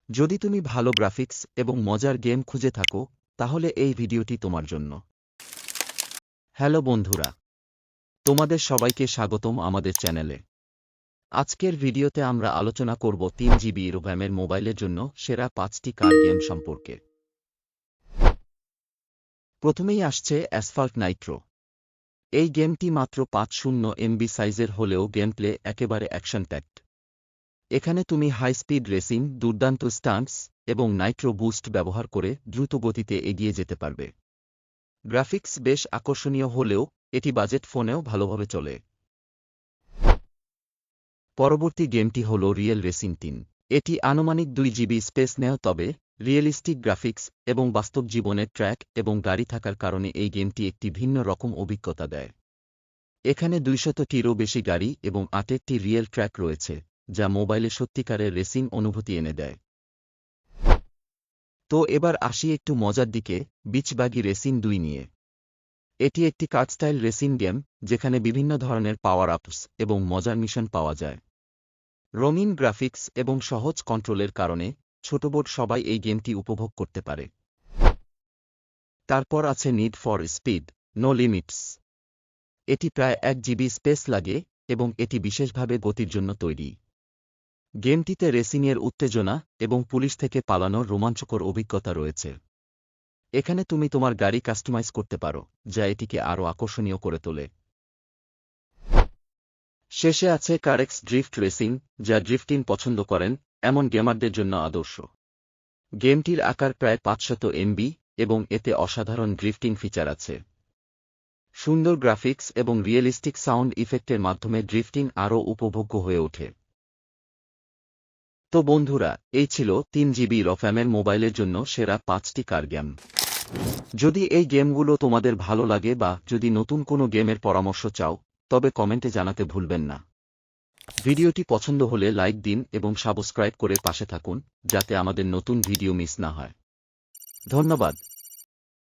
যদি তুমি ভালো গ্রাফিক্স এবং মজার গেম খুঁজে থাকো, তাহলে এই ভিডিওটি তোমার জন্য। হ্যালো বন্ধুরা, তোমাদের সবাইকে স্বাগতম আমাদের চ্যানেলে। আজকের ভিডিওতে আমরা আলোচনা করব 3 GB রোভ্যামের মোবাইলের জন্য সেরা 5টি কার গেম সম্পর্কে। প্রথমেই আসছে অ্যাসফল্ট নাইট্রো। এই গেমটি মাত্র 50 MB সাইজের হলেও গেমপ্লে একেবারে অ্যাকশন প্যাকড। এখানে তুমি হাই স্পিড রেসিং, দুর্দান্ত স্টান্টস এবং নাইট্রো বুস্ট ব্যবহার করে দ্রুত গতিতে এগিয়ে যেতে পারবে। গ্রাফিক্স বেশ আকর্ষণীয় হলেও এটি বাজেট ফোনেও ভালোভাবে চলে। পরবর্তী গেমটি হল রিয়েল রেসিং 3। এটি আনুমানিক 2 GB স্পেস নেয়, তবে রিয়েলিস্টিক গ্রাফিক্স এবং বাস্তব জীবনের ট্র্যাক এবং গাড়ি থাকার কারণে এই গেমটি একটি ভিন্ন রকম অভিজ্ঞতা দেয়। এখানে 200টিরও বেশি গাড়ি এবং 8টি রিয়েল ট্র্যাক রয়েছে, যা মোবাইলে সত্যিকারের রেসিং অনুভূতি এনে দেয়। তো এবার আসি একটু মজার দিকে, বিচ বাগি রেসিং 2 নিয়ে। এটি একটি কার্টস্টাইল রেসিং গেম, যেখানে বিভিন্ন ধরনের পাওয়ার আপস এবং মজার মিশন পাওয়া যায়। রঙিন গ্রাফিক্স এবং সহজ কন্ট্রোলের কারণে ছোটবোট সবাই এই গেমটি উপভোগ করতে পারে। তারপর আছে need for speed no limits. এটি প্রায় 1 GB স্পেস লাগে এবং এটি বিশেষভাবে গতির জন্য তৈরি। গেমটিতে রেসিংয়ের উত্তেজনা এবং পুলিশ থেকে পালানোর রোমাঞ্চকর অভিজ্ঞতা রয়েছে। এখানে তুমি তোমার গাড়ি কাস্টমাইজ করতে পারো, যা এটিকে আরও আকর্ষণীয় করে তোলে। শেষে আছে কারেক্স ড্রিফট রেসিং, যা ড্রিফটিং পছন্দ করেন এমন গেমারদের জন্য আদর্শ। গেমটির আকার প্রায় 500 MB এবং এতে অসাধারণ ড্রিফটিং ফিচার আছে। সুন্দর গ্রাফিক্স এবং রিয়েলিস্টিক সাউন্ড ইফেক্টের মাধ্যমে ড্রিফটিং আরও উপভোগ্য হয়ে ওঠে। তো বন্ধুরা, এই ছিল 3 GB রোভ্যামের মোবাইলের জন্য সেরা 5টি কার গেম। যদি এই গেমগুলো তোমাদের ভালো লাগে বা যদি নতুন কোনো গেমের পরামর্শ চাও, তবে কমেন্টে জানাতে ভুলবেন না। ভিডিওটি পছন্দ হলে লাইক দিন এবং সাবস্ক্রাইব করে পাশে থাকুন, যাতে আমাদের নতুন ভিডিও মিস না হয়। ধন্যবাদ।